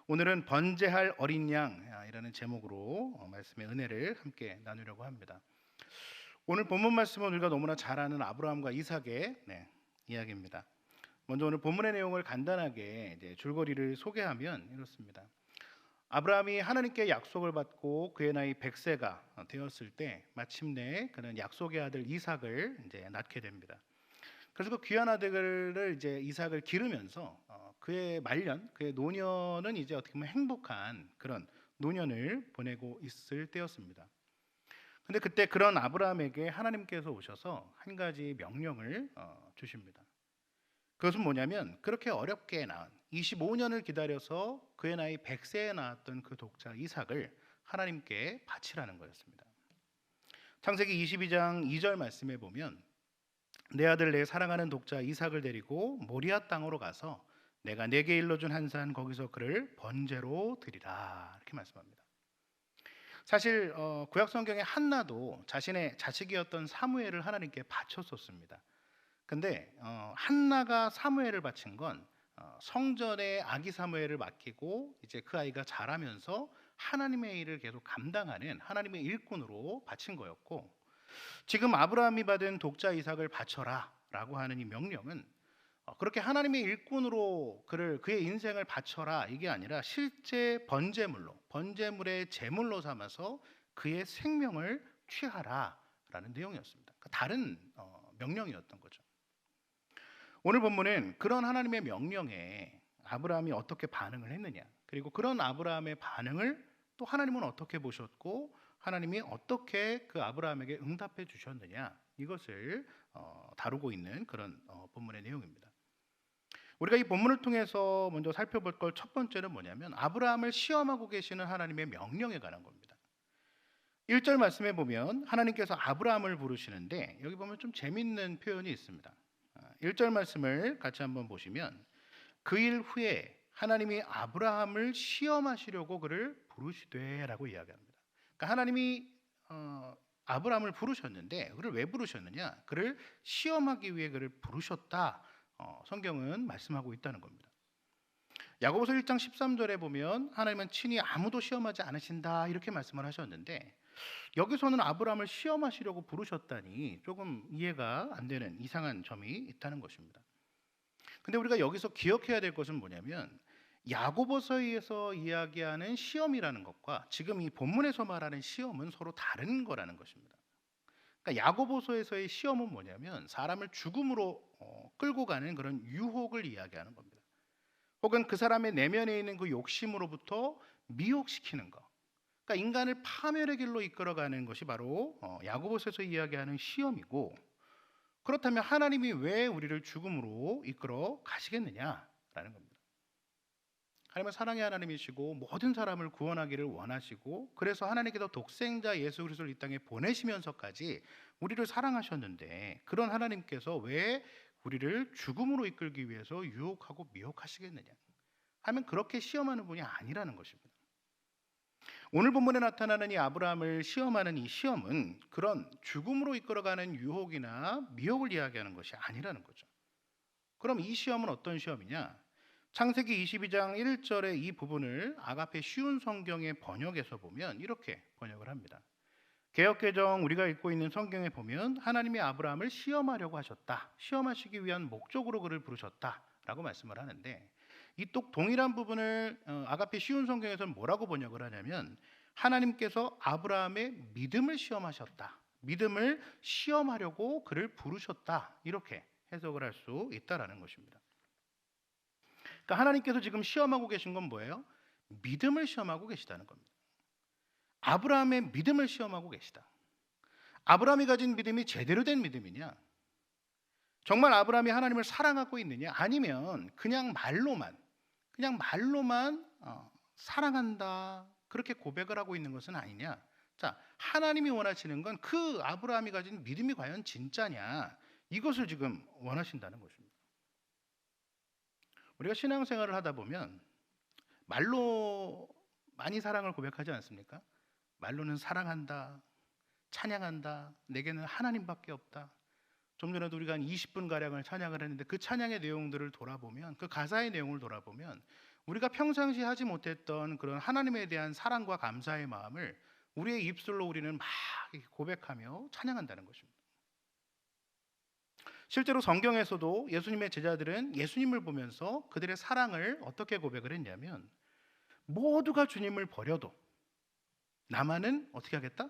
오늘은 번제할 어린 양이라는 제목으로 말씀의 은혜를 함께 나누려고 합니다. 오늘 본문 말씀은 우리가 너무나 잘 아는 아브라함과 이삭의 이야기입니다. 먼저 오늘 본문의 내용을 간단하게 줄거리를 소개하면 이렇습니다. 아브라함이 하나님께 약속을 받고 그의 나이 100세가 되었을 때 마침내 그는 약속의 아들 이삭을 낳게 됩니다. 그래서 그 귀한 아들을 이삭을 기르면서 그의 말년, 그의 노년은 이제 어떻게 보면 행복한 그런 노년을 보내고 있을 때였습니다. 근데 그때 그런 아브라함에게 하나님께서 오셔서 한 가지 명령을 주십니다. 그것은 뭐냐면 그렇게 어렵게 낳은 25년을 기다려서 그의 나이 100세에 낳았던 그 독자 이삭을 하나님께 바치라는 거였습니다. 창세기 22장 2절 말씀에 보면 내 아들 내 사랑하는 독자 이삭을 데리고 모리아 땅으로 가서 내가 내게 일러준 한 산 거기서 그를 번제로 드리라 이렇게 말씀합니다. 사실 구약 성경에 한나도 자신의 자식이었던 사무엘을 하나님께 바쳤었습니다. 근데 한나가 사무엘을 바친 건 성전에 아기 사무엘을 맡기고 이제 그 아이가 자라면서 하나님의 일을 계속 감당하는 하나님의 일꾼으로 바친 거였고, 지금 아브라함이 받은 독자 이삭을 바쳐라라고 하는 이 명령은 그렇게 하나님의 일꾼으로 그의 인생을 바쳐라 이게 아니라 실제 번제물의 제물로 삼아서 그의 생명을 취하라라는 내용이었습니다. 그러니까 다른 명령이었던 거죠. 오늘 본문은 그런 하나님의 명령에 아브라함이 어떻게 반응을 했느냐, 그리고 그런 아브라함의 반응을 또 하나님은 어떻게 보셨고 하나님이 어떻게 그 아브라함에게 응답해 주셨느냐, 이것을 다루고 있는 그런 본문의 내용입니다. 우리가 이 본문을 통해서 먼저 살펴볼 걸 첫 번째는 뭐냐면 아브라함을 시험하고 계시는 하나님의 명령에 관한 겁니다. 1절 말씀에 보면 하나님께서 아브라함을 부르시는데 여기 보면 좀 재밌는 표현이 있습니다. 1절 말씀을 같이 한번 보시면 그 일 후에 하나님이 아브라함을 시험하시려고 그를 부르시되라고 이야기합니다. 그러니까 하나님이 아브라함을 부르셨는데 그를 왜 부르셨느냐? 그를 시험하기 위해 그를 부르셨다. 성경은 말씀하고 있다는 겁니다. 야고보서 1장 13절에 보면 하나님은 친히 아무도 시험하지 않으신다 이렇게 말씀을 하셨는데 여기서는 아브라함을 시험하시려고 부르셨다니 조금 이해가 안 되는 이상한 점이 있다는 것입니다. 근데 우리가 여기서 기억해야 될 것은 뭐냐면 야고보서에서 이야기하는 시험이라는 것과 지금 이 본문에서 말하는 시험은 서로 다른 거라는 것입니다. 그러니까 야고보서에서의 시험은 뭐냐면 사람을 죽음으로 끌고 가는 그런 유혹을 이야기하는 겁니다. 혹은 그 사람의 내면에 있는 그 욕심으로부터 미혹시키는 것, 그러니까 인간을 파멸의 길로 이끌어가는 것이 바로 야고보서에서 이야기하는 시험이고, 그렇다면 하나님이 왜 우리를 죽음으로 이끌어 가시겠느냐라는 겁니다. 하나님은 사랑의 하나님이시고 모든 사람을 구원하기를 원하시고, 그래서 하나님께서 독생자 예수 그리스도를 이 땅에 보내시면서까지 우리를 사랑하셨는데 그런 하나님께서 왜 우리를 죽음으로 이끌기 위해서 유혹하고 미혹하시겠느냐 하면 그렇게 시험하는 분이 아니라는 것입니다. 오늘 본문에 나타나는 이 아브라함을 시험하는 이 시험은 그런 죽음으로 이끌어가는 유혹이나 미혹을 이야기하는 것이 아니라는 거죠. 그럼 이 시험은 어떤 시험이냐? 창세기 22장 1절의 이 부분을 아가페 쉬운 성경의 번역에서 보면 이렇게 번역을 합니다. 개역개정 우리가 읽고 있는 성경에 보면 하나님이 아브라함을 시험하려고 하셨다, 시험하시기 위한 목적으로 그를 부르셨다라고 말씀을 하는데, 이 똑 동일한 부분을 아가페 쉬운 성경에서는 뭐라고 번역을 하냐면 하나님께서 아브라함의 믿음을 시험하셨다, 믿음을 시험하려고 그를 부르셨다, 이렇게 해석을 할 수 있다라는 것입니다. 그러니까 하나님께서 지금 시험하고 계신 건 뭐예요? 믿음을 시험하고 계시다는 겁니다. 아브라함의 믿음을 시험하고 계시다. 아브라함이 가진 믿음이 제대로 된 믿음이냐? 정말 아브라함이 하나님을 사랑하고 있느냐? 아니면 그냥 말로만 사랑한다 그렇게 고백을 하고 있는 것은 아니냐? 자, 하나님이 원하시는 건 그 아브라함이 가진 믿음이 과연 진짜냐? 이것을 지금 원하신다는 것입니다. 우리가 신앙생활을 하다 보면 말로 많이 사랑을 고백하지 않습니까? 말로는 사랑한다, 찬양한다, 내게는 하나님밖에 없다. 좀 전에도 우리가 한 20분 가량을 찬양을 했는데 그 찬양의 내용들을 돌아보면, 그 가사의 내용을 돌아보면 우리가 평상시 하지 못했던 그런 하나님에 대한 사랑과 감사의 마음을 우리의 입술로 우리는 막 이렇게 고백하며 찬양한다는 것입니다. 실제로 성경에서도 예수님의 제자들은 예수님을 보면서 그들의 사랑을 어떻게 고백을 했냐면, 모두가 주님을 버려도 나만은 어떻게 하겠다?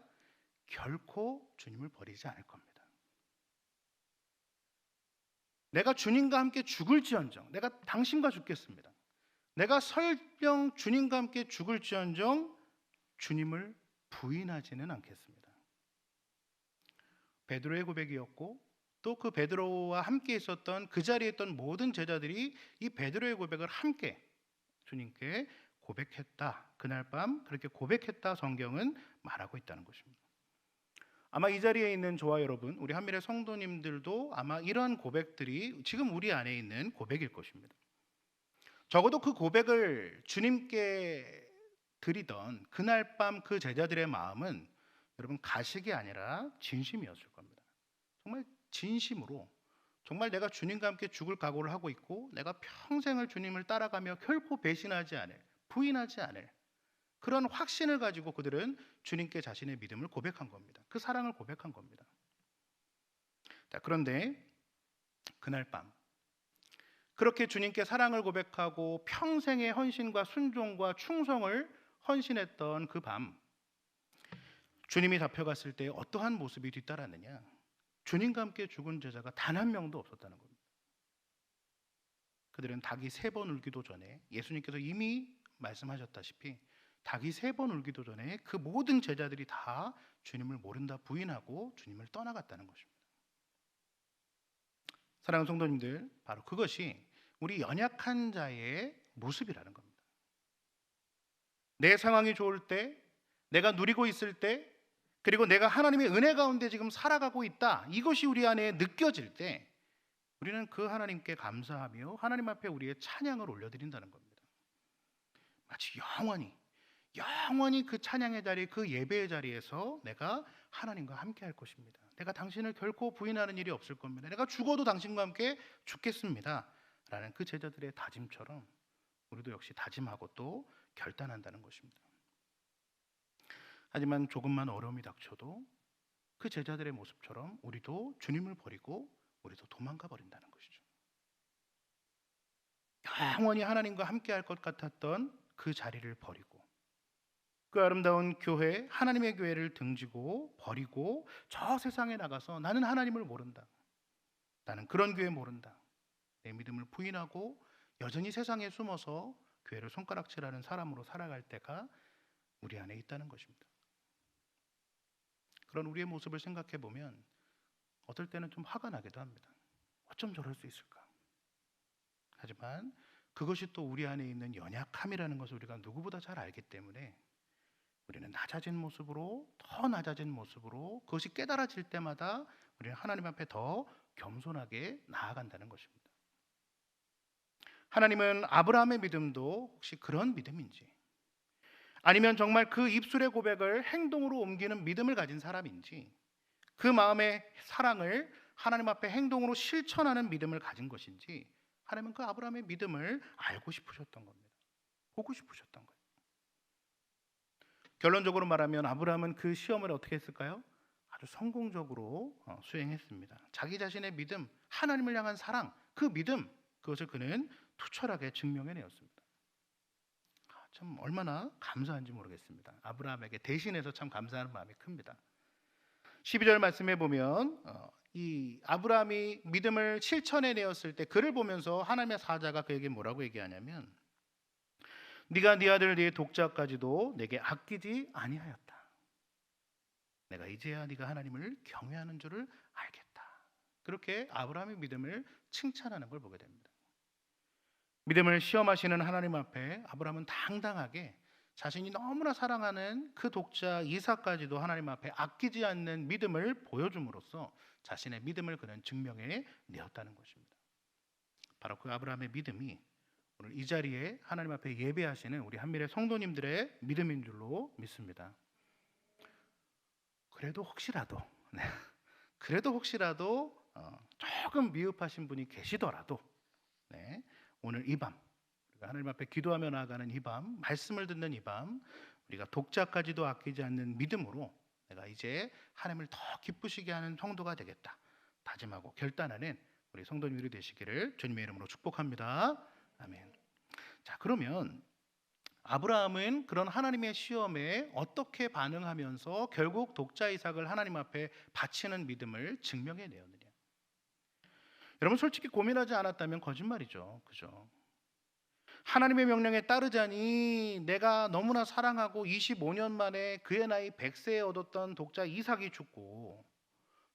결코 주님을 버리지 않을 겁니다. 내가 주님과 함께 죽을지언정, 내가 당신과 죽겠습니다. 내가 설령 주님과 함께 죽을지언정 주님을 부인하지는 않겠습니다. 베드로의 고백이었고, 또 그 베드로와 함께 있었던 그 자리에 있던 모든 제자들이 이 베드로의 고백을 함께 주님께 고백했다. 그날 밤 그렇게 고백했다, 성경은 말하고 있다는 것입니다. 아마 이 자리에 있는 저와 여러분, 우리 한미래 성도님들도 아마 이런 고백들이 지금 우리 안에 있는 고백일 것입니다. 적어도 그 고백을 주님께 드리던 그날 밤 그 제자들의 마음은 여러분 가식이 아니라 진심이었을 겁니다. 정말 진심으로, 정말 내가 주님과 함께 죽을 각오를 하고 있고 내가 평생을 주님을 따라가며 결코 배신하지 않을, 부인하지 않을 그런 확신을 가지고 그들은 주님께 자신의 믿음을 고백한 겁니다. 그 사랑을 고백한 겁니다. 자, 그런데 그날 밤 그렇게 주님께 사랑을 고백하고 평생의 헌신과 순종과 충성을 헌신했던 그 밤, 주님이 잡혀갔을 때 어떠한 모습이 뒤따랐느냐? 주님과 함께 죽은 제자가 단 한 명도 없었다는 겁니다. 그들은 닭이 3번 울기도 전에, 예수님께서 이미 말씀하셨다시피 닭이 3번 울기도 전에 그 모든 제자들이 다 주님을 모른다 부인하고 주님을 떠나갔다는 것입니다. 사랑하는 성도님들, 바로 그것이 우리 연약한 자의 모습이라는 겁니다. 내 상황이 좋을 때, 내가 누리고 있을 때, 그리고 내가 하나님의 은혜 가운데 지금 살아가고 있다, 이것이 우리 안에 느껴질 때 우리는 그 하나님께 감사하며 하나님 앞에 우리의 찬양을 올려드린다는 겁니다. 마치 영원히 그 찬양의 자리, 그 예배의 자리에서 내가 하나님과 함께 할 것입니다. 내가 당신을 결코 부인하는 일이 없을 겁니다. 내가 죽어도 당신과 함께 죽겠습니다 라는 그 제자들의 다짐처럼 우리도 역시 다짐하고 또 결단한다는 것입니다. 하지만 조금만 어려움이 닥쳐도 그 제자들의 모습처럼 우리도 주님을 버리고 우리도 도망가 버린다는 것이죠. 영원히 하나님과 함께 할 것 같았던 그 자리를 버리고, 그 아름다운 교회, 하나님의 교회를 등지고 버리고 저 세상에 나가서 나는 하나님을 모른다, 나는 그런 교회 모른다, 내 믿음을 부인하고 여전히 세상에 숨어서 교회를 손가락질하는 사람으로 살아갈 때가 우리 안에 있다는 것입니다. 그런 우리의 모습을 생각해 보면 어떨 때는 좀 화가 나기도 합니다. 어쩜 저럴 수 있을까? 하지만 그것이 또 우리 안에 있는 연약함이라는 것을 우리가 누구보다 잘 알기 때문에 우리는 낮아진 모습으로, 더 낮아진 모습으로, 그것이 깨달아질 때마다 우리는 하나님 앞에 더 겸손하게 나아간다는 것입니다. 하나님은 아브라함의 믿음도 혹시 그런 믿음인지, 아니면 정말 그 입술의 고백을 행동으로 옮기는 믿음을 가진 사람인지, 그 마음의 사랑을 하나님 앞에 행동으로 실천하는 믿음을 가진 것인지, 하나님은 그 아브라함의 믿음을 알고 싶으셨던 겁니다. 보고 싶으셨던 거예요. 결론적으로 말하면 아브라함은 그 시험을 어떻게 했을까요? 아주 성공적으로 수행했습니다. 자기 자신의 믿음, 하나님을 향한 사랑, 그 믿음, 그것을 그는 투철하게 증명해내었습니다. 참 얼마나 감사한지 모르겠습니다. 아브라함에게 대신해서 참 감사하는 마음이 큽니다. 12절 말씀해 보면 이 아브라함이 믿음을 실천해내었을 때 그를 보면서 하나님의 사자가 그에게 뭐라고 얘기하냐면, 네가 네 아들 네 독자까지도 내게 아끼지 아니하였다. 내가 이제야 네가 하나님을 경외하는 줄을 알겠다. 그렇게 아브라함의 믿음을 칭찬하는 걸 보게 됩니다. 믿음을 시험하시는 하나님 앞에 아브라함은 당당하게 자신이 너무나 사랑하는 그 독자 이삭까지도 하나님 앞에 아끼지 않는 믿음을 보여줌으로써 자신의 믿음을 그는 증명해 내었다는 것입니다. 바로 그 아브라함의 믿음이 오늘 이 자리에 하나님 앞에 예배하시는 우리 한미래 성도님들의 믿음인 줄로 믿습니다. 그래도 혹시라도 조금 미흡하신 분이 계시더라도 오늘 이 밤 하나님 앞에 기도하며 나아가는 이 밤, 말씀을 듣는 이 밤, 우리가 독자까지도 아끼지 않는 믿음으로 내가 이제 하나님을 더 기쁘시게 하는 성도가 되겠다 다짐하고 결단하는 우리 성도님들이 되시기를 주님의 이름으로 축복합니다. 아멘. 자, 그러면 아브라함은 그런 하나님의 시험에 어떻게 반응하면서 결국 독자 이삭을 하나님 앞에 바치는 믿음을 증명해 내었느냐? 여러분, 솔직히 고민하지 않았다면 거짓말이죠. 그죠? 하나님의 명령에 따르자니 내가 너무나 사랑하고 25년 만에 그의 나이 100세에 얻었던 독자 이삭이 죽고,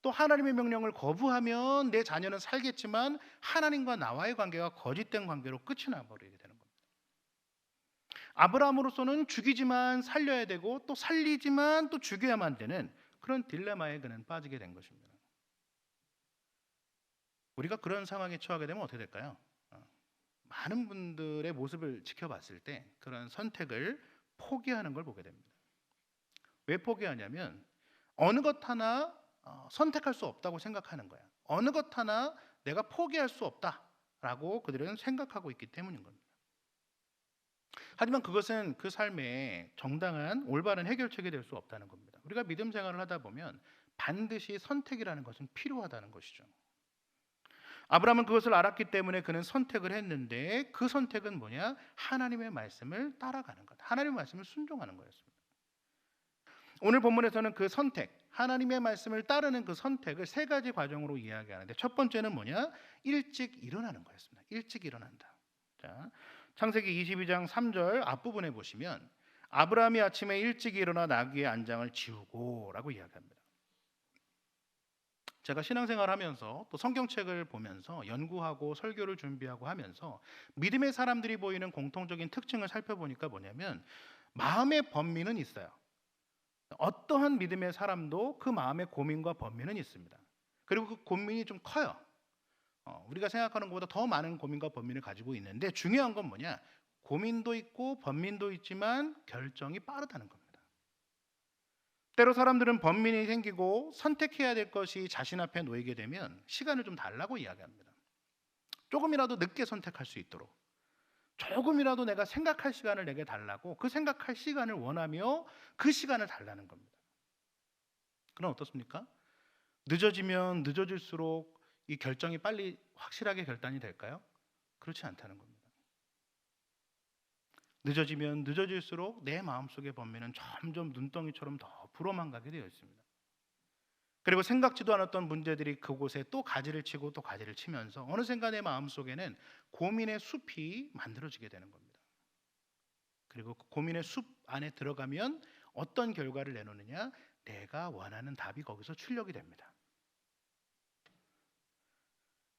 또 하나님의 명령을 거부하면 내 자녀는 살겠지만 하나님과 나와의 관계가 거짓된 관계로 끝이 나버리게 되는 겁니다. 아브라함으로서는 죽이지만 살려야 되고 또 살리지만 또 죽여야만 되는 그런 딜레마에 그는 빠지게 된 것입니다. 우리가 그런 상황에 처하게 되면 어떻게 될까요? 많은 분들의 모습을 지켜봤을 때 그런 선택을 포기하는 걸 보게 됩니다. 왜 포기하냐면 어느 것 하나 선택할 수 없다고 생각하는 거야. 어느 것 하나 내가 포기할 수 없다라고 그들은 생각하고 있기 때문인 겁니다. 하지만 그것은 그 삶의 정당한 올바른 해결책이 될 수 없다는 겁니다. 우리가 믿음 생활을 하다 보면 반드시 선택이라는 것은 필요하다는 것이죠. 아브라함은 그것을 알았기 때문에 그는 선택을 했는데, 그 선택은 뭐냐? 하나님의 말씀을 따라가는 것, 하나님의 말씀을 순종하는 거였습니다. 오늘 본문에서는 그 선택, 하나님의 말씀을 따르는 그 선택을 세 가지 과정으로 이야기하는데, 첫 번째는 뭐냐? 일찍 일어나는 거였습니다. 일찍 일어난다. 자, 창세기 22장 3절 앞부분에 보시면 아브라함이 아침에 일찍 일어나 나귀의 안장을 지우고 라고 이야기합니다. 제가 신앙생활 하면서 또 성경책을 보면서 연구하고 설교를 준비하고 하면서 믿음의 사람들이 보이는 공통적인 특징을 살펴보니까 뭐냐면, 마음의 번민은 있어요. 어떠한 믿음의 사람도 그 마음의 고민과 번민은 있습니다. 그리고 그 고민이 좀 커요. 우리가 생각하는 것보다 더 많은 고민과 번민을 가지고 있는데, 중요한 건 뭐냐? 고민도 있고 번민도 있지만 결정이 빠르다는 겁니다. 때로 사람들은 번민이 생기고 선택해야 될 것이 자신 앞에 놓이게 되면 시간을 좀 달라고 이야기합니다. 조금이라도 늦게 선택할 수 있도록, 조금이라도 내가 생각할 시간을 내게 달라고, 그 생각할 시간을 원하며 그 시간을 달라는 겁니다. 그럼 어떻습니까? 늦어지면 늦어질수록 이 결정이 빨리 확실하게 결단이 될까요? 그렇지 않다는 겁니다. 늦어지면 늦어질수록 내 마음속의 번민은 점점 눈덩이처럼 더 불어만 가게 되어 있습니다. 그리고 생각지도 않았던 문제들이 그곳에 또 가지를 치고 또 가지를 치면서 어느샌가 내 마음속에는 고민의 숲이 만들어지게 되는 겁니다. 그리고 그 고민의 숲 안에 들어가면 어떤 결과를 내놓느냐? 내가 원하는 답이 거기서 출력이 됩니다.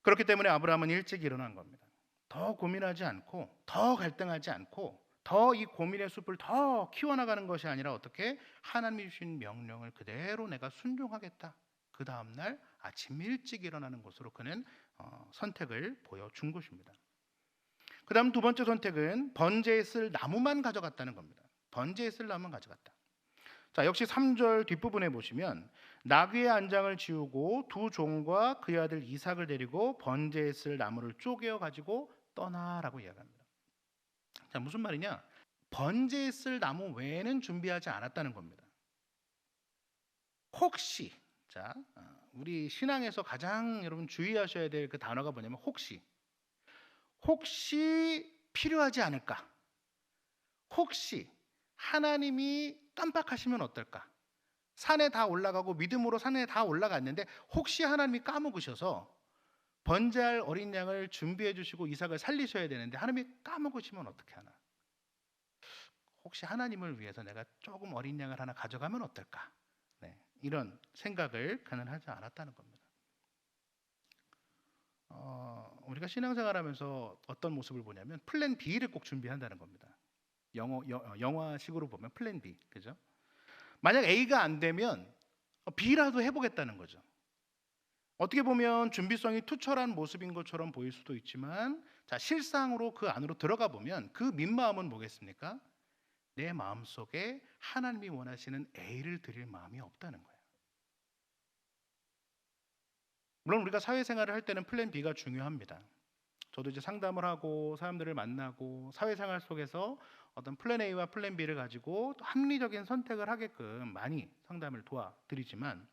그렇기 때문에 아브라함은 일찍 일어난 겁니다. 더 고민하지 않고, 더 갈등하지 않고, 더 이 고민의 숲을 더 키워나가는 것이 아니라 어떻게? 하나님이 주신 명령을 그대로 내가 순종하겠다. 그 다음날 아침 일찍 일어나는 것으로 그는 선택을 보여준 것입니다. 그 다음 두 번째 선택은 번제에 쓸 나무만 가져갔다는 겁니다. 번제에 쓸 나무만 가져갔다. 자, 역시 3절 뒷부분에 보시면 나귀의 안장을 지우고 두 종과 그의 아들 이삭을 데리고 번제에 쓸 나무를 쪼개어 가지고 떠나라고 이야기합니다. 자, 무슨 말이냐? 번제에 쓸 나무 외에는 준비하지 않았다는 겁니다. 혹시, 자, 우리 신앙에서 가장 여러분 주의하셔야 될 그 단어가 뭐냐면 혹시 필요하지 않을까? 혹시 하나님이 깜빡하시면 어떨까? 산에 다 올라가고 믿음으로 산에 다 올라갔는데 혹시 하나님이 까먹으셔서 번제할 어린 양을 준비해 주시고 이삭을 살리셔야 되는데 하나님이 까먹으시면 어떻게 하나? 혹시 하나님을 위해서 내가 조금 어린 양을 하나 가져가면 어떨까? 네, 이런 생각을 그는 하지 않았다는 겁니다. 우리가 신앙생활하면서 어떤 모습을 보냐면 플랜 B를 꼭 준비한다는 겁니다. 영화식으로 보면 플랜 B, 그죠? 만약 A가 안 되면 B라도 해보겠다는 거죠. 어떻게 보면 준비성이 투철한 모습인 것처럼 보일 수도 있지만, 자, 실상으로 그 안으로 들어가 보면 그 민마음은 뭐겠습니까? 내 마음속에 하나님이 원하시는 A를 드릴 마음이 없다는 거예요. 물론 우리가 사회생활을 할 때는 플랜 B가 중요합니다. 저도 이제 상담을 하고 사람들을 만나고 사회생활 속에서 어떤 플랜 A와 플랜 B를 가지고 또 합리적인 선택을 하게끔 많이 상담을 도와드리지만,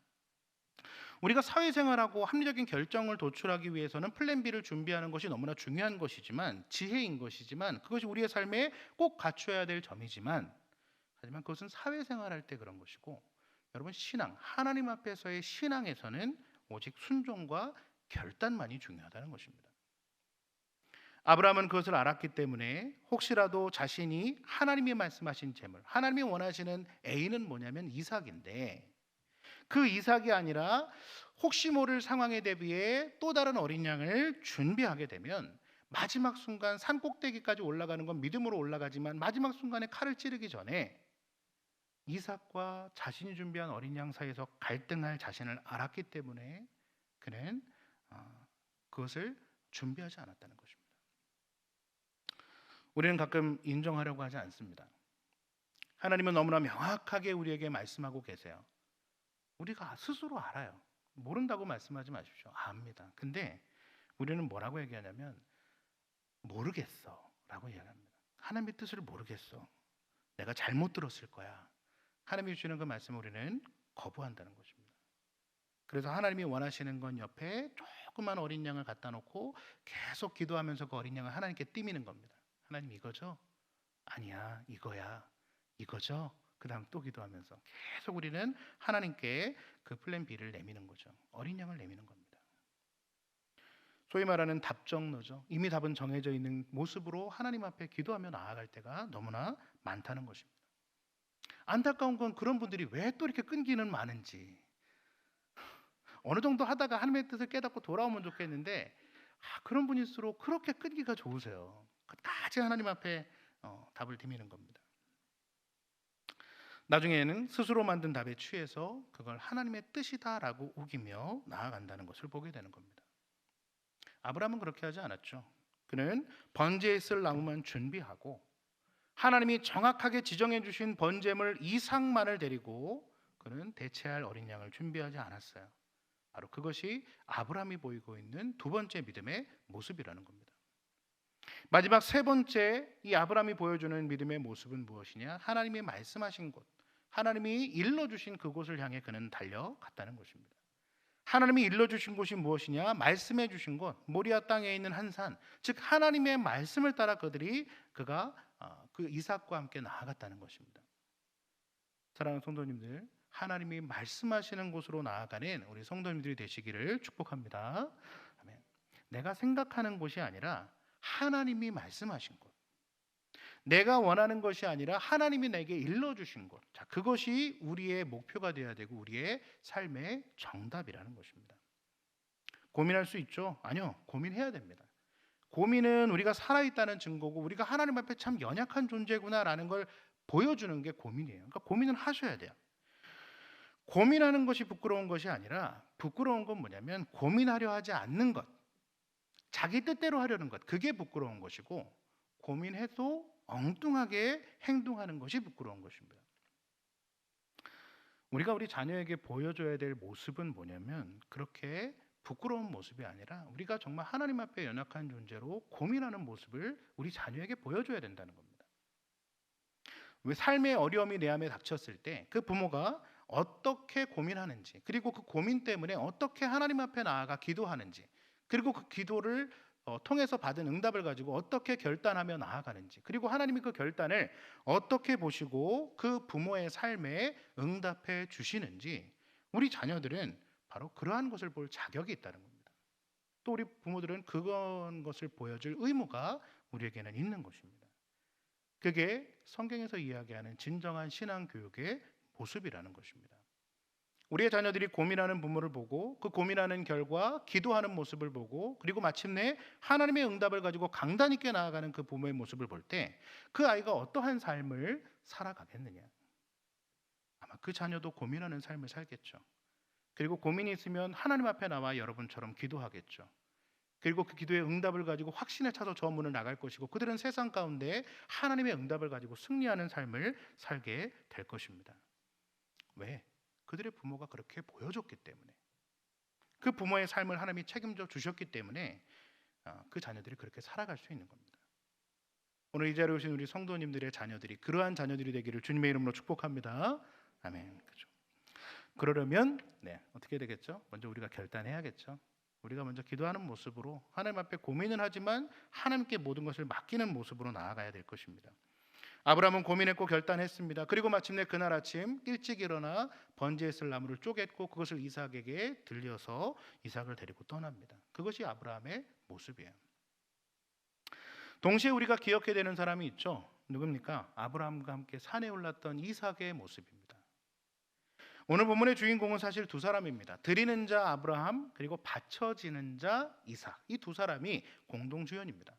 우리가 사회생활하고 합리적인 결정을 도출하기 위해서는 플랜 B를 준비하는 것이 너무나 중요한 것이지만, 지혜인 것이지만, 그것이 우리의 삶에 꼭 갖춰야 될 점이지만, 하지만 그것은 사회생활할 때 그런 것이고, 여러분 신앙, 하나님 앞에서의 신앙에서는 오직 순종과 결단만이 중요하다는 것입니다. 아브라함은 그것을 알았기 때문에 혹시라도 자신이 하나님이 말씀하신 재물, 하나님이 원하시는 A는 뭐냐면 이삭인데, 그 이삭이 아니라 혹시 모를 상황에 대비해 또 다른 어린 양을 준비하게 되면 마지막 순간 산 꼭대기까지 올라가는 건 믿음으로 올라가지만, 마지막 순간에 칼을 찌르기 전에 이삭과 자신이 준비한 어린 양 사이에서 갈등할 자신을 알았기 때문에 그는 그것을 준비하지 않았다는 것입니다. 우리는 가끔 인정하려고 하지 않습니다. 하나님은 너무나 명확하게 우리에게 말씀하고 계세요. 우리가 스스로 알아요. 모른다고 말씀하지 마십시오. 압니다. 근데 우리는 뭐라고 얘기하냐면 모르겠어 라고 이야기합니다. 하나님의 뜻을 모르겠어. 내가 잘못 들었을 거야. 하나님이 주시는 그 말씀을 우리는 거부한다는 것입니다. 그래서 하나님이 원하시는 건 옆에 조그만 어린 양을 갖다 놓고 계속 기도하면서 그 어린 양을 하나님께 띠미는 겁니다. 하나님 이거죠? 아니야 이거야. 이거죠? 그 다음 또 기도하면서 계속 우리는 하나님께 그 플랜 B를 내미는 거죠. 어린 양을 내미는 겁니다. 소위 말하는 답정너죠. 이미 답은 정해져 있는 모습으로 하나님 앞에 기도하며 나아갈 때가 너무나 많다는 것입니다. 안타까운 건 그런 분들이 왜 또 이렇게 끈기는 많은지, 어느 정도 하다가 하나님의 뜻을 깨닫고 돌아오면 좋겠는데 그런 분일수록 그렇게 끈기가 좋으세요. 끝까지 하나님 앞에 답을 디미는 겁니다. 나중에는 스스로 만든 답에 취해서 그걸 하나님의 뜻이다라고 우기며 나아간다는 것을 보게 되는 겁니다. 아브라함은 그렇게 하지 않았죠. 그는 번제에 쓸 나무만 준비하고 하나님이 정확하게 지정해 주신 번제물 이상만을 데리고 그는 대체할 어린 양을 준비하지 않았어요. 바로 그것이 아브라함이 보이고 있는 두 번째 믿음의 모습이라는 겁니다. 마지막 세 번째 이 아브라함이 보여주는 믿음의 모습은 무엇이냐? 하나님이 말씀하신 곳, 하나님이 일러주신 그곳을 향해 그는 달려갔다는 것입니다. 하나님이 일러주신 곳이 무엇이냐? 말씀해 주신 곳, 모리아 땅에 있는 한 산, 즉 하나님의 말씀을 따라 그가 그 이삭과 함께 나아갔다는 것입니다. 사랑하는 성도님들, 하나님이 말씀하시는 곳으로 나아가는 우리 성도님들이 되시기를 축복합니다. 아멘. 내가 생각하는 곳이 아니라 하나님이 말씀하신 곳, 내가 원하는 것이 아니라 하나님이 내게 일러주신 것, 자, 그것이 우리의 목표가 되어야 되고 우리의 삶의 정답이라는 것입니다. 고민할 수 있죠? 아니요, 고민해야 됩니다. 고민은 우리가 살아있다는 증거고 우리가 하나님 앞에 참 연약한 존재구나라는 걸 보여주는 게 고민이에요. 그러니까 고민은 하셔야 돼요. 고민하는 것이 부끄러운 것이 아니라, 부끄러운 건 뭐냐면 고민하려 하지 않는 것, 자기 뜻대로 하려는 것, 그게 부끄러운 것이고, 고민해도 엉뚱하게 행동하는 것이 부끄러운 것입니다. 우리가 우리 자녀에게 보여줘야 될 모습은 뭐냐면 그렇게 부끄러운 모습이 아니라 우리가 정말 하나님 앞에 연약한 존재로 고민하는 모습을 우리 자녀에게 보여줘야 된다는 겁니다. 왜 삶의 어려움이 내 안에 닥쳤을 때 그 부모가 어떻게 고민하는지, 그리고 그 고민 때문에 어떻게 하나님 앞에 나아가 기도하는지, 그리고 그 기도를 통해서 받은 응답을 가지고 어떻게 결단하며 나아가는지, 그리고 하나님이 그 결단을 어떻게 보시고 그 부모의 삶에 응답해 주시는지, 우리 자녀들은 바로 그러한 것을 볼 자격이 있다는 겁니다. 또 우리 부모들은 그런 것을 보여줄 의무가 우리에게는 있는 것입니다. 그게 성경에서 이야기하는 진정한 신앙 교육의 모습이라는 것입니다. 우리의 자녀들이 고민하는 부모를 보고 그 고민하는 결과 기도하는 모습을 보고, 그리고 마침내 하나님의 응답을 가지고 강단 있게 나아가는 그 부모의 모습을 볼 때 그 아이가 어떠한 삶을 살아가겠느냐? 아마 그 자녀도 고민하는 삶을 살겠죠. 그리고 고민이 있으면 하나님 앞에 나와 여러분처럼 기도하겠죠. 그리고 그 기도의 응답을 가지고 확신에 차서 저 문을 나갈 것이고, 그들은 세상 가운데 하나님의 응답을 가지고 승리하는 삶을 살게 될 것입니다. 왜? 그들의 부모가 그렇게 보여줬기 때문에, 그 부모의 삶을 하나님이 책임져 주셨기 때문에 그 자녀들이 그렇게 살아갈 수 있는 겁니다. 오늘 이 자리에 오신 우리 성도님들의 자녀들이 그러한 자녀들이 되기를 주님의 이름으로 축복합니다. 아멘. 그죠. 그러려면 어떻게 되겠죠? 먼저 우리가 결단해야겠죠. 우리가 먼저 기도하는 모습으로 하나님 앞에 고민을 하지만 하나님께 모든 것을 맡기는 모습으로 나아가야 될 것입니다. 아브라함은 고민했고 결단했습니다. 그리고 마침내 그날 아침 일찍 일어나 번제에 쓸 나무를 쪼갰고 그것을 이삭에게 들려서 이삭을 데리고 떠납니다. 그것이 아브라함의 모습이에요. 동시에 우리가 기억해야 되는 사람이 있죠. 누굽니까? 아브라함과 함께 산에 올랐던 이삭의 모습입니다. 오늘 본문의 주인공은 사실 두 사람입니다. 드리는 자 아브라함, 그리고 바쳐지는 자 이삭. 이 두 사람이 공동 주연입니다.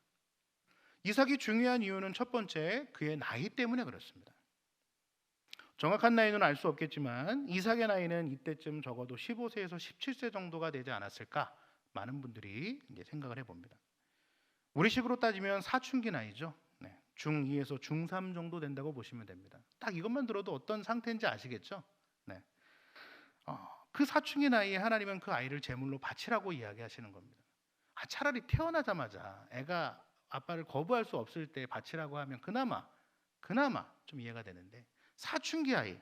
이삭이 중요한 이유는 첫 번째, 그의 나이 때문에 그렇습니다. 정확한 나이는 알 수 없겠지만 이삭의 나이는 이때쯤 적어도 15세에서 17세 정도가 되지 않았을까? 많은 분들이 이제 생각을 해봅니다. 우리식으로 따지면 사춘기 나이죠. 중2에서 중3 정도 된다고 보시면 됩니다. 딱 이것만 들어도 어떤 상태인지 아시겠죠? 그 사춘기 나이에 하나님은 그 아이를 제물로 바치라고 이야기하시는 겁니다. 차라리 태어나자마자 애가 아빠를 거부할 수 없을 때 바치라고 하면 그나마 좀 이해가 되는데, 사춘기 아이,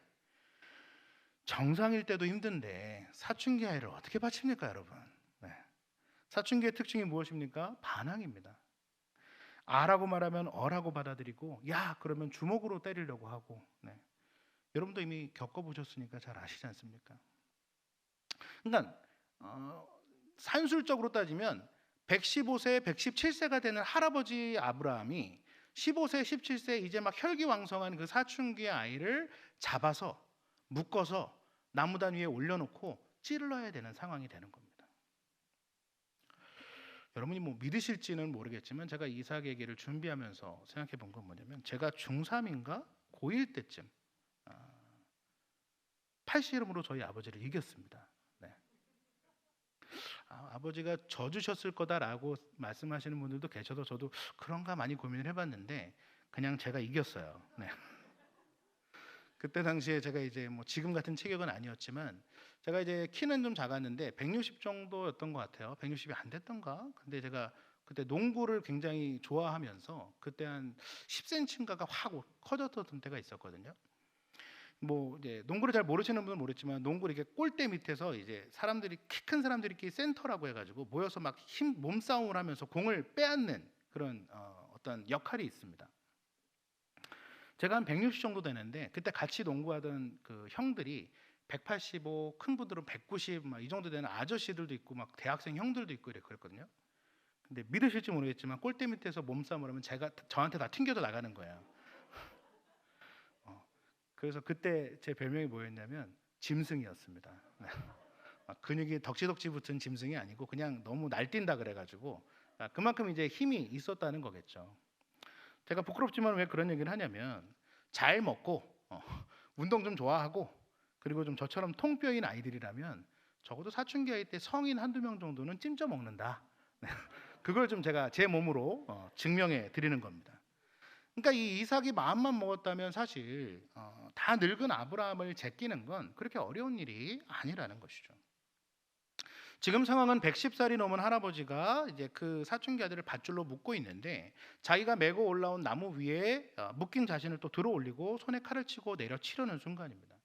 정상일 때도 힘든데 사춘기 아이를 어떻게 바칩니까, 여러분? 사춘기의 특징이 무엇입니까? 반항입니다. 아라고 말하면 어라고 받아들이고, 야 그러면 주먹으로 때리려고 하고. 여러분도 이미 겪어보셨으니까 잘 아시지 않습니까? 그러니까 산술적으로 따지면 115세, 117세가 되는 할아버지 아브라함이 15세, 17세 이제 막 혈기왕성한 그 사춘기의 아이를 잡아서 묶어서 나무단 위에 올려놓고 찔러야 되는 상황이 되는 겁니다. 여러분이 믿으실지는 모르겠지만 제가 이삭 얘기를 준비하면서 생각해 본 건 뭐냐면, 제가 중3인가 고1 때쯤 팔씨름으로 저희 아버지를 이겼습니다. 아버지가 져주셨을 거다라고 말씀하시는 분들도 계셔도 저도 그런가 많이 고민을 해봤는데 그냥 제가 이겼어요. 그때 당시에 제가 이제 지금 같은 체격은 아니었지만 제가 이제 키는 좀 작았는데 160 정도였던 것 같아요. 160이 안 됐던가? 근데 제가 그때 농구를 굉장히 좋아하면서 그때 한 10cm인가가 확 커졌던 때가 있었거든요. 이제 농구를 잘 모르시는 분은 모르겠지만, 농구 이렇게 골대 밑에서 이제 사람들이, 키 큰 사람들끼리 센터라고 해가지고 모여서 막 몸싸움을 하면서 공을 빼앗는 그런 어떤 역할이 있습니다. 제가 한 160 정도 되는데 그때 같이 농구하던 그 형들이 185, 큰 분들은 190 막 이 정도 되는 아저씨들도 있고 막 대학생 형들도 있고 그랬거든요. 근데 믿으실지 모르겠지만 골대 밑에서 몸싸움을 하면 저한테 다 튕겨져 나가는 거예요. 그래서 그때 제 별명이 뭐였냐면 짐승이었습니다. 근육이 덕지덕지 붙은 짐승이 아니고 그냥 너무 날뛴다 그래가지고 그만큼 이제 힘이 있었다는 거겠죠. 제가 부끄럽지만 왜 그런 얘기를 하냐면, 잘 먹고 운동 좀 좋아하고 그리고 좀 저처럼 통뼈인 아이들이라면 적어도 사춘기 아이 때 성인 한두 명 정도는 찜쪄 먹는다. 그걸 좀 제가 제 몸으로 증명해 드리는 겁니다. 그러니까 이 이삭이 마음만 먹었다면 사실 다 늙은 아브라함을 제끼는 건 그렇게 어려운 일이 아니라는 것이죠. 지금 상황은 110살이 넘은 할아버지가 이제 그 사춘기 아들을 밧줄로 묶고 있는데, 자기가 메고 올라온 나무 위에 묶인 자신을 또 들어 올리고 손에 칼을 치고 내려치려는 순간입니다.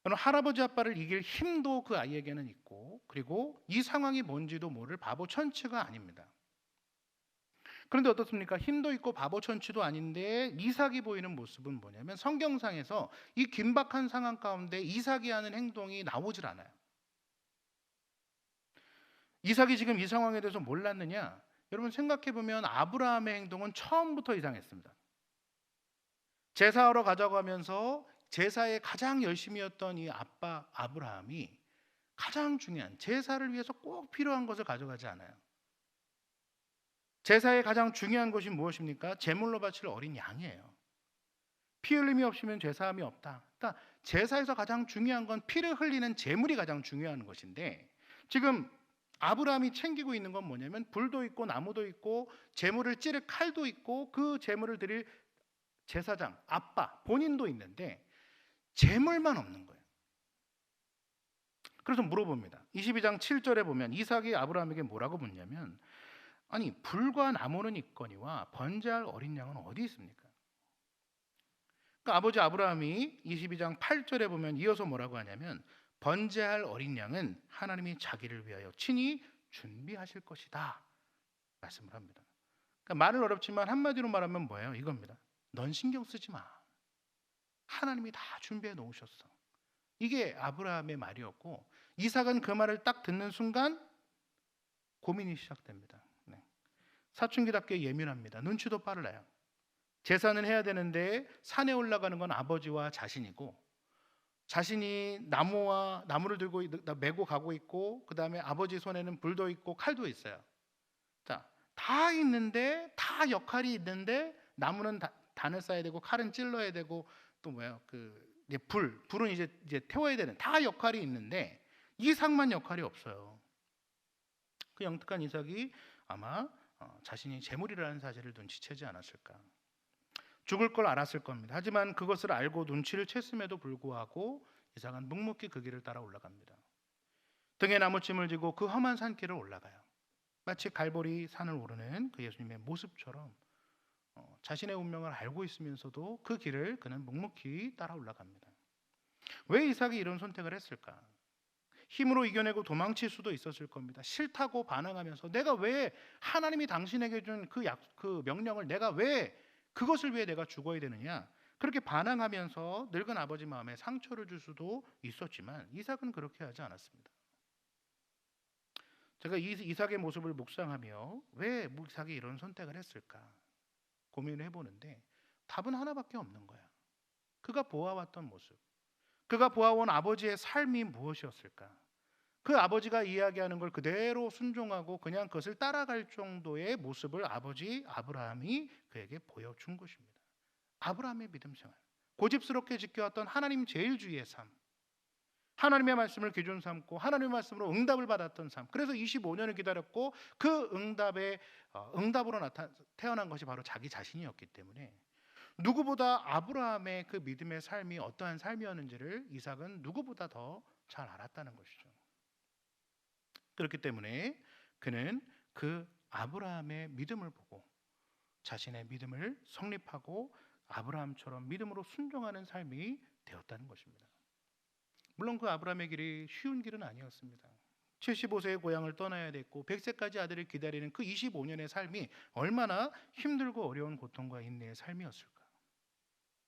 그럼 할아버지 아빠를 이길 힘도 그 아이에게는 있고, 그리고 이 상황이 뭔지도 모를 바보 천치가 아닙니다. 그런데 어떻습니까? 힘도 있고 바보 천치도 아닌데 이삭이 보이는 모습은 뭐냐면, 성경상에서 이 긴박한 상황 가운데 이삭이 하는 행동이 나오질 않아요. 이삭이 지금 이 상황에 대해서 몰랐느냐? 여러분 생각해 보면 아브라함의 행동은 처음부터 이상했습니다. 제사하러 가자고 하면서 제사에 가장 열심히 했던 이 아빠 아브라함이 가장 중요한 제사를 위해서 꼭 필요한 것을 가져가지 않아요. 제사의 가장 중요한 것이 무엇입니까? 제물로 바칠 어린 양이에요. 피 흘림이 없으면 제사함이 없다. 그러니까 제사에서 가장 중요한 건 피를 흘리는 제물이 가장 중요한 것인데, 지금 아브라함이 챙기고 있는 건 뭐냐면 불도 있고 나무도 있고 제물을 찌를 칼도 있고 그 제물을 드릴 제사장, 아빠, 본인도 있는데 제물만 없는 거예요. 그래서 물어봅니다. 22장 7절에 보면 이삭이 아브라함에게 뭐라고 묻냐면, 아니 불과 나무는 있거니와 번제할 어린 양은 어디 있습니까? 그러니까 아버지 아브라함이 22장 8절에 보면 이어서 뭐라고 하냐면 번제할 어린 양은 하나님이 자기를 위하여 친히 준비하실 것이다 말씀을 합니다. 그러니까 말은 어렵지만 한마디로 말하면 뭐예요? 이겁니다. 넌 신경 쓰지 마. 하나님이 다 준비해 놓으셨어. 이게 아브라함의 말이었고 이삭은 그 말을 딱 듣는 순간 고민이 시작됩니다. 네. 사춘기답게 예민합니다. 눈치도 빨라요. 제사는 해야 되는데 산에 올라가는 건 아버지와 자신이고 자신이 나무를 들고 메고 가고 있고 그 다음에 아버지 손에는 불도 있고 칼도 있어요. 자, 다 있는데 다 역할이 있는데 나무는 단을 쌓아야 되고 칼은 찔러야 되고 또 뭐예요? 이제 불은 이제 태워야 되는 다 역할이 있는데 이삭만 역할이 없어요. 그 영특한 이삭이 아마 자신이 재물이라는 사실을 눈치채지 않았을까. 죽을 걸 알았을 겁니다. 하지만 그것을 알고 눈치를 챘음에도 불구하고 이삭은 묵묵히 그 길을 따라 올라갑니다. 등에 나무짐을 지고 그 험한 산길을 올라가요. 마치 갈보리 산을 오르는 그 예수님의 모습처럼 자신의 운명을 알고 있으면서도 그 길을 그는 묵묵히 따라 올라갑니다. 왜 이삭이 이런 선택을 했을까? 힘으로 이겨내고 도망칠 수도 있었을 겁니다. 싫다고 반항하면서 내가 왜 하나님이 당신에게 준 그 명령을 내가 왜 그것을 위해 내가 죽어야 되느냐? 그렇게 반항하면서 늙은 아버지 마음에 상처를 줄 수도 있었지만 이삭은 그렇게 하지 않았습니다. 제가 이삭의 모습을 묵상하며 왜 이삭이 이런 선택을 했을까 고민을 해보는데 답은 하나밖에 없는 거야. 그가 보아왔던 모습, 그가 보아온 아버지의 삶이 무엇이었을까? 그 아버지가 이야기하는 걸 그대로 순종하고 그냥 그것을 따라갈 정도의 모습을 아버지 아브라함이 그에게 보여준 것입니다. 아브라함의 믿음 생활, 고집스럽게 지켜왔던 하나님 제일주의의 삶, 하나님의 말씀을 기준 삼고 하나님의 말씀으로 응답을 받았던 삶. 그래서 25년을 기다렸고 그 응답으로 태어난 것이 바로 자기 자신이었기 때문에 누구보다 아브라함의 그 믿음의 삶이 어떠한 삶이었는지를 이삭은 누구보다 더 잘 알았다는 것이죠. 그렇기 때문에 그는 그 아브라함의 믿음을 보고 자신의 믿음을 성립하고 아브라함처럼 믿음으로 순종하는 삶이 되었다는 것입니다. 물론 그 아브라함의 길이 쉬운 길은 아니었습니다. 75세의 고향을 떠나야 됐고 100세까지 아들을 기다리는 그 25년의 삶이 얼마나 힘들고 어려운 고통과 인내의 삶이었을까.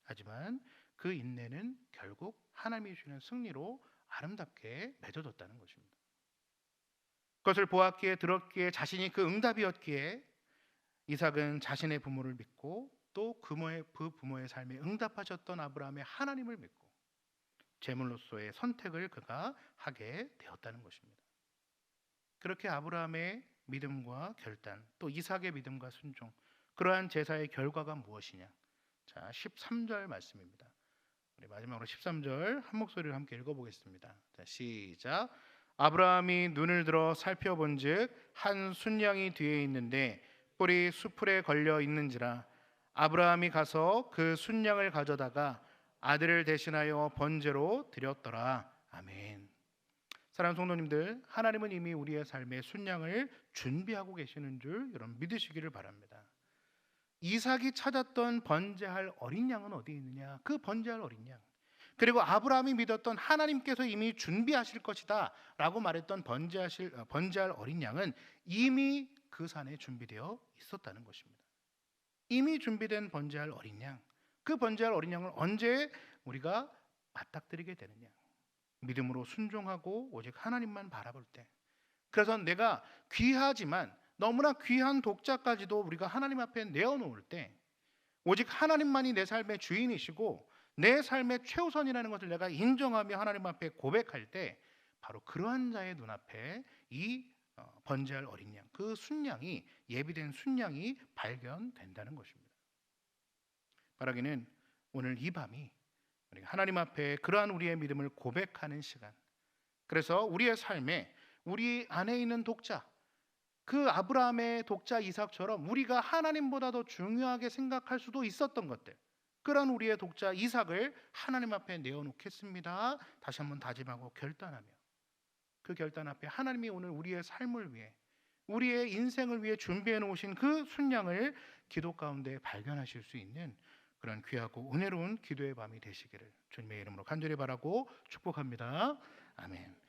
하지만 그 인내는 결국 하나님이 주시는 승리로 아름답게 맺어졌다는 것입니다. 그것을 보았기에 들었기에 자신이 그 응답이었기에 이삭은 자신의 부모를 믿고 또 그 부모의 삶에 응답하셨던 아브라함의 하나님을 믿고 제물로서의 선택을 그가 하게 되었다는 것입니다. 그렇게 아브라함의 믿음과 결단, 또 이삭의 믿음과 순종, 그러한 제사의 결과가 무엇이냐? 자, 13절 말씀입니다. 우리 마지막으로 13절 한 목소리를 함께 읽어보겠습니다. 자, 시작. 아브라함이 눈을 들어 살펴본즉 한 순양이 뒤에 있는데 뿔이 수풀에 걸려 있는지라 아브라함이 가서 그 순양을 가져다가 아들을 대신하여 번제로 드렸더라. 아멘. 사랑하는 성도님들, 하나님은 이미 우리의 삶에 순양을 준비하고 계시는 줄 여러분 믿으시기를 바랍니다. 이삭이 찾았던 번제할 어린 양은 어디 있느냐? 그 번제할 어린 양. 그리고 아브라함이 믿었던 하나님께서 이미 준비하실 것이다 라고 말했던 번제할 어린 양은 이미 그 산에 준비되어 있었다는 것입니다. 이미 준비된 번제할 어린 양, 그 번제할 어린 양을 언제 우리가 맞닥뜨리게 되느냐? 믿음으로 순종하고 오직 하나님만 바라볼 때. 그래서 내가 귀하지만 너무나 귀한 독자까지도 우리가 하나님 앞에 내어놓을 때 오직 하나님만이 내 삶의 주인이시고 내 삶의 최우선이라는 것을 내가 인정하며 하나님 앞에 고백할 때 바로 그러한 자의 눈앞에 이 번제할 어린 양, 그 순양이 예비된 순양이 발견된다는 것입니다. 바라기는 오늘 이 밤이 우리가 하나님 앞에 그러한 우리의 믿음을 고백하는 시간, 그래서 우리의 삶에 우리 안에 있는 독자, 그 아브라함의 독자 이삭처럼 우리가 하나님보다 더 중요하게 생각할 수도 있었던 것들, 그런 우리의 독자 이삭을 하나님 앞에 내어놓겠습니다. 다시 한번 다짐하고 결단하며 그 결단 앞에 하나님이 오늘 우리의 삶을 위해 우리의 인생을 위해 준비해 놓으신 그 순양을 기도 가운데 발견하실 수 있는 그런 귀하고 은혜로운 기도의 밤이 되시기를 주님의 이름으로 간절히 바라고 축복합니다. 아멘.